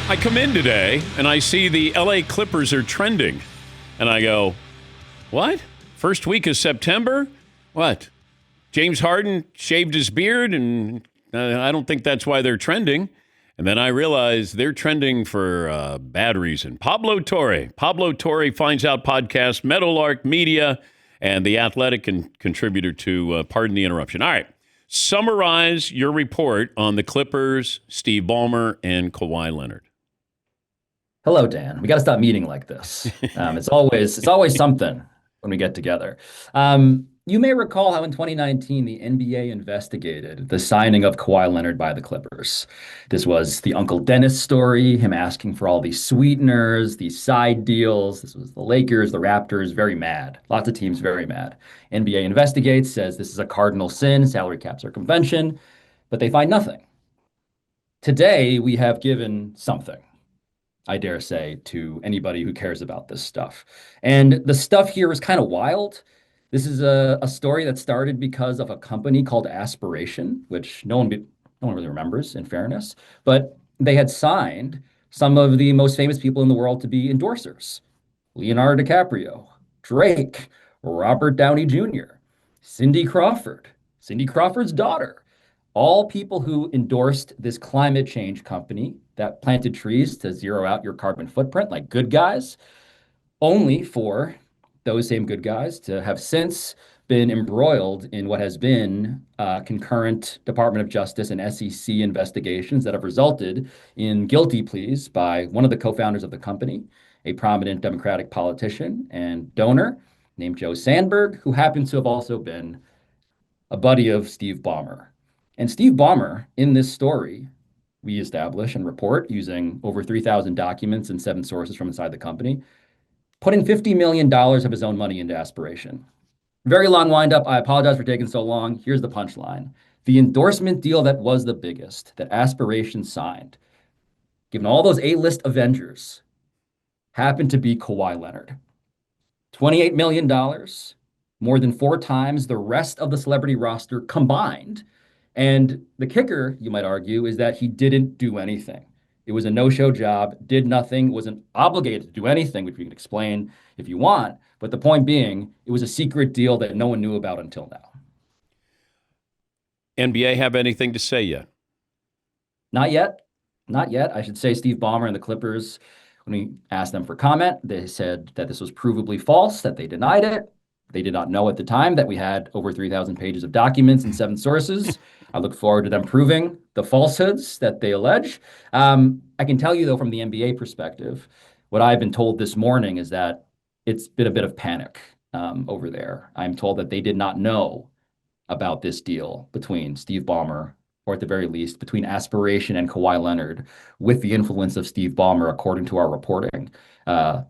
I come in today and I see the LA Clippers are trending. And I go, what? First week of September? What? James Harden shaved his beard and I don't think that's why they're trending. And then I realize they're trending for a bad reason. Pablo Torre. Pablo Torre Finds Out podcast, Meadowlark Media, and The Athletic and contributor to Pardon the Interruption. All right. Summarize your report on the Clippers, Steve Ballmer, and Kawhi Leonard. Hello, Dan. We got to stop meeting like this. It's always something when we get together. You may recall how in 2019, the NBA investigated the signing of Kawhi Leonard by the Clippers. This was the Uncle Dennis story, him asking for all these sweeteners, these side deals. This was the Lakers, the Raptors, very mad. Lots of teams very mad. NBA investigates, says this is a cardinal sin, salary cap circumvention, but they find nothing. Today, we have given something, I dare say, to anybody who cares about this stuff. And the stuff here is kind of wild. This is a story that started because of a company called Aspiration, which no one really remembers, in fairness. But they had signed some of the most famous people in the world to be endorsers. Leonardo DiCaprio, Drake, Robert Downey Jr., Cindy Crawford, Cindy Crawford's daughter. All people who endorsed this climate change company that planted trees to zero out your carbon footprint, like good guys, only for those same good guys to have since been embroiled in what has been concurrent Department of Justice and SEC investigations that have resulted in guilty pleas by one of the co-founders of the company, a prominent Democratic politician and donor named Joe Sandberg, who happens to have also been a buddy of Steve Ballmer. And Steve Ballmer, in this story, we establish and report using over 3,000 documents and 7 sources from inside the company, put in $50 million of his own money into Aspiration. Very long windup. I apologize for taking so long. Here's the punchline. The endorsement deal that was the biggest, that Aspiration signed, given all those A-list Avengers, happened to be Kawhi Leonard. $28 million, more than 4 times the rest of the celebrity roster combined. And the kicker, you might argue, is that he didn't do anything. It was a no-show job, did nothing, wasn't obligated to do anything, which we can explain if you want. But the point being, it was a secret deal that no one knew about until now. NBA have anything to say yet? Not yet. Not yet. I should say Steve Ballmer and the Clippers, when we asked them for comment, they said that this was provably false, that they denied it. They did not know at the time that we had over 3,000 pages of documents and 7 sources. I look forward to them proving the falsehoods that they allege. I can tell you, though, from the NBA perspective, what I've been told this morning is that it's been a bit of panic over there. I'm told that they did not know about this deal between Steve Ballmer, or at the very least, between Aspiration and Kawhi Leonard, with the influence of Steve Ballmer, according to our reporting,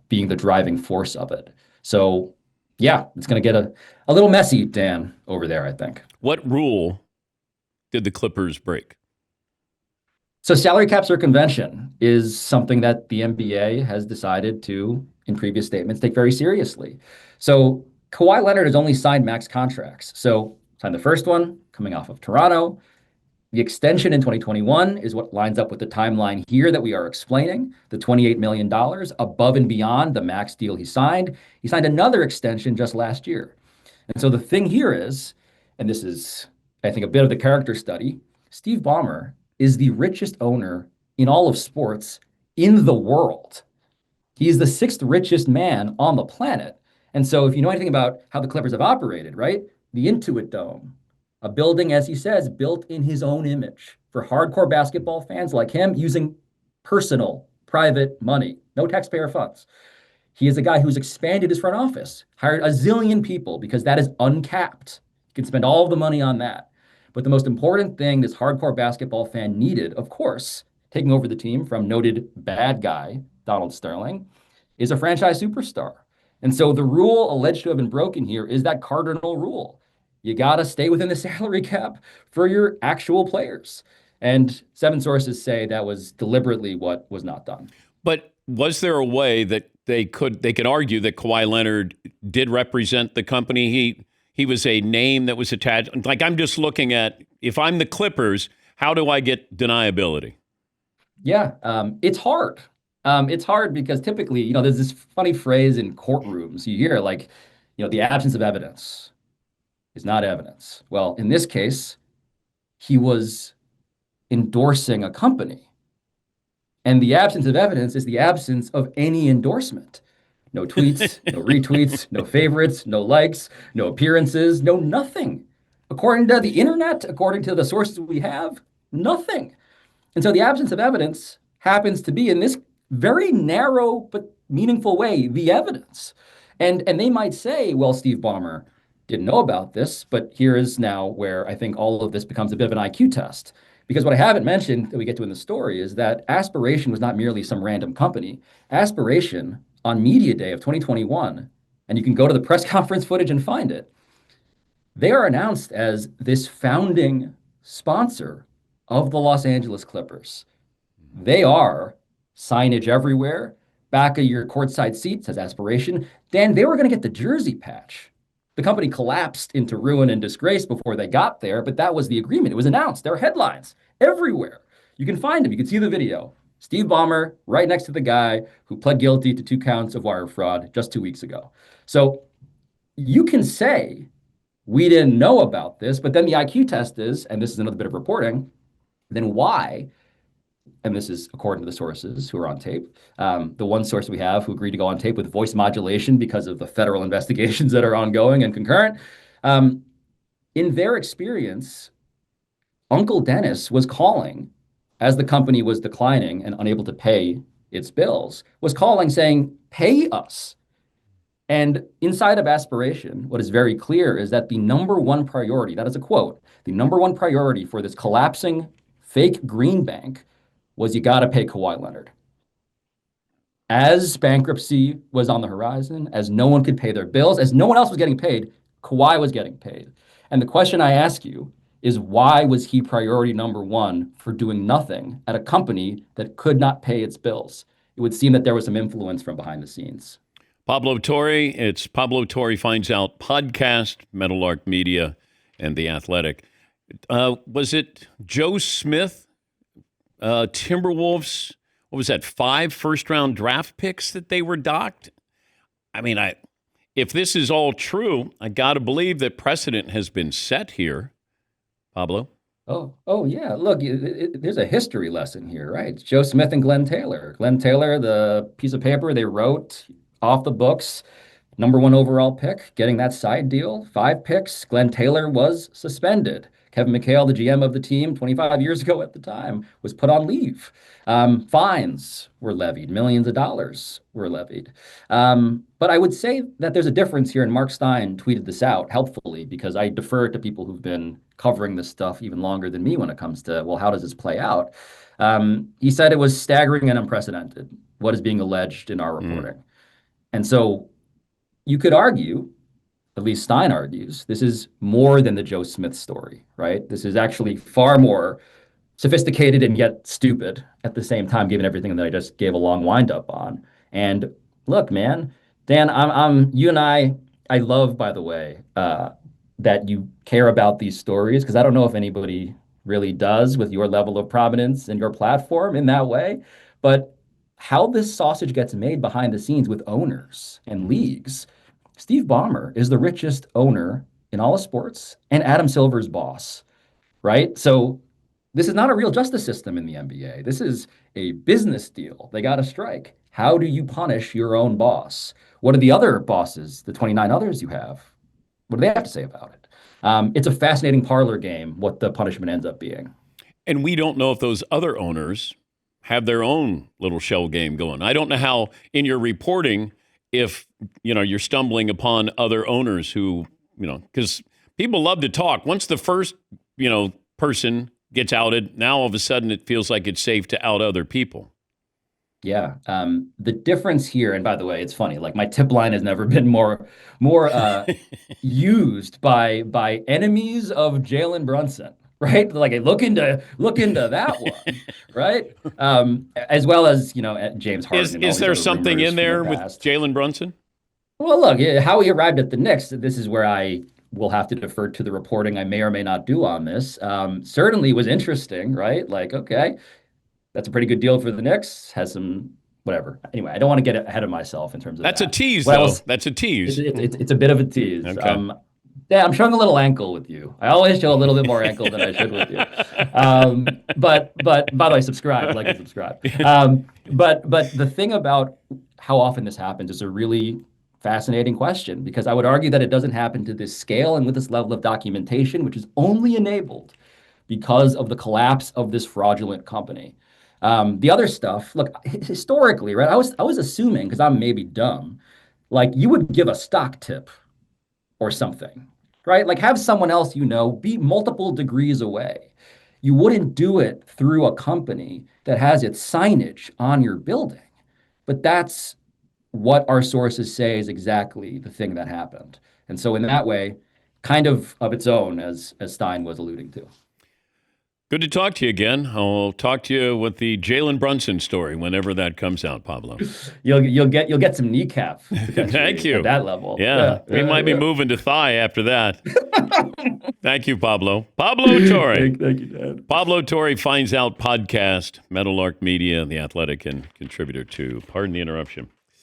being the driving force of it. So, yeah, it's going to get a little messy, Dan, over there, I think. What rule did the Clippers break? So salary cap circumvention is something that the NBA has decided to, in previous statements, take very seriously. So Kawhi Leonard has only signed max contracts. So signed the first one coming off of Toronto. The extension in 2021 is what lines up with the timeline here that we are explaining, the $28 million above and beyond the max deal he signed. He signed another extension just last year. And so the thing here is, and this is, I think, a bit of the character study, Steve Ballmer is the richest owner in all of sports in the world. He's the 6th richest man on the planet. And so if you know anything about how the Clippers have operated, right? The Intuit Dome, a building, as he says, built in his own image for hardcore basketball fans like him, using personal, private money, no taxpayer funds. He is a guy who's expanded his front office, hired a zillion people because that is uncapped. You can spend all of the money on that. But the most important thing this hardcore basketball fan needed, of course, taking over the team from noted bad guy Donald Sterling, is a franchise superstar. And so the rule alleged to have been broken here is that cardinal rule. You got to stay within the salary cap for your actual players. And 7 sources say that was deliberately what was not done. But was there a way that they could argue that Kawhi Leonard did represent the company? He was a name that was attached. Like, I'm just looking at, if I'm the Clippers, how do I get deniability? Yeah, it's hard. It's hard because typically, there's this funny phrase in courtrooms you hear like, the absence of evidence is not evidence. Well, in this case, he was endorsing a company, and the absence of evidence is the absence of any endorsement. No tweets, no retweets, no favorites, no likes, no appearances, no nothing. According to the internet, according to the sources we have, nothing. And so the absence of evidence happens to be in this very narrow but meaningful way the evidence. And they might say, well, Steve Ballmer didn't know about this, but here is now where I think all of this becomes a bit of an IQ test. Because what I haven't mentioned that we get to in the story is that Aspiration was not merely some random company. Aspiration on Media Day of 2021, and you can go to the press conference footage and find it, they are announced as this founding sponsor of the Los Angeles Clippers. They are signage everywhere. Back of your courtside seat says Aspiration. Dan, they were going to get the jersey patch. The company collapsed into ruin and disgrace before they got there, but that was the agreement. It was announced. There are headlines everywhere. You can find them. You can see the video. Steve Ballmer right next to the guy who pled guilty to 2 counts of wire fraud just 2 weeks ago. So you can say we didn't know about this, but then the IQ test is, and this is another bit of reporting, then why, and this is according to the sources who are on tape, the one source we have who agreed to go on tape with voice modulation because of the federal investigations that are ongoing and concurrent, um, in their experience, Uncle Dennis was calling as the company was declining and unable to pay its bills, was calling saying, pay us. And inside of Aspiration, what is very clear is that the number one priority, that is a quote, the number one priority for this collapsing fake green bank was you got to pay Kawhi Leonard. As bankruptcy was on the horizon, as no one could pay their bills, as no one else was getting paid, Kawhi was getting paid. And the question I ask you is why was he priority number one for doing nothing at a company that could not pay its bills? It would seem that there was some influence from behind the scenes. Pablo Torre. It's Pablo Torre Finds Out podcast, Meadowlark Media, and The Athletic. Was it Joe Smith, Timberwolves? What was that? 5 first-round draft picks that they were docked? I mean, if this is all true, I got to believe that precedent has been set here, Pablo. Oh yeah. Look, there's a history lesson here, right? It's Joe Smith and Glenn Taylor. Glenn Taylor, the piece of paper they wrote off the books, number one overall pick, getting that side deal, 5 picks. Glenn Taylor was suspended. Kevin McHale, the GM of the team 25 years ago at the time, was put on leave. Fines were levied, millions of dollars were levied. But I would say that there's a difference here, and Mark Stein tweeted this out helpfully because I defer to people who've been covering this stuff even longer than me when it comes to, well, how does this play out? He said it was staggering and unprecedented, what is being alleged in our reporting. And so you could argue, at least Stein argues, this is more than the Joe Smith story, right? This is actually far more sophisticated and yet stupid at the same time, given everything that I just gave a long wind up on. And look, man, Dan, you and I love, by the way, that you care about these stories because I don't know if anybody really does with your level of prominence and your platform in that way. But how this sausage gets made behind the scenes with owners and leagues. Steve Ballmer is the richest owner in all of sports and Adam Silver's boss, right? So this is not a real justice system in the NBA. This is a business deal. They got to strike. How do you punish your own boss? What are the other bosses, the 29 others you have? What do they have to say about it? It's a fascinating parlor game, what the punishment ends up being. And we don't know if those other owners have their own little shell game going. I don't know how in your reporting, if you're stumbling upon other owners who, because people love to talk. Once the first, person gets outed, now all of a sudden it feels like it's safe to out other people. Yeah. The difference here, and by the way, it's funny, like my tip line has never been more used by enemies of Jalen Brunson, right? Like look into that one, right? As well as, James Harden. And all Is these there other something rumors in from there the with past. Jalen Brunson? Well, look, how he arrived at the Knicks, this is where I will have to defer to the reporting I may or may not do on this. Certainly was interesting, right? Like, okay, That's a pretty good deal for the Knicks. Has some whatever. Anyway, I don't want to get ahead of myself in terms of That's a that. tease, What I though. was, That's a tease. it's a bit of a tease. Okay. Yeah, I'm showing a little ankle with you. I always show a little bit more ankle than I should with you. But by the way, subscribe, like and subscribe. But the thing about how often this happens is a really fascinating question because I would argue that it doesn't happen to this scale and with this level of documentation, which is only enabled because of the collapse of this fraudulent company. The other stuff, look, historically, right? I was assuming because I'm maybe dumb, like you would give a stock tip or something, right? Like have someone else be multiple degrees away. You wouldn't do it through a company that has its signage on your building. But that's what our sources say is exactly the thing that happened. And so in that way, kind of its own, as Stein was alluding to. Good to talk to you again. I'll talk to you with the Jalen Brunson story whenever that comes out, Pablo. You'll get some kneecap Thank you. at that level. Yeah, we might be moving to thigh after that. Thank you, Pablo. Pablo Torre. Thank you, Dad. Pablo Torre Finds Out podcast, Meadowlark Media, The Athletic, and contributor to Pardon the Interruption.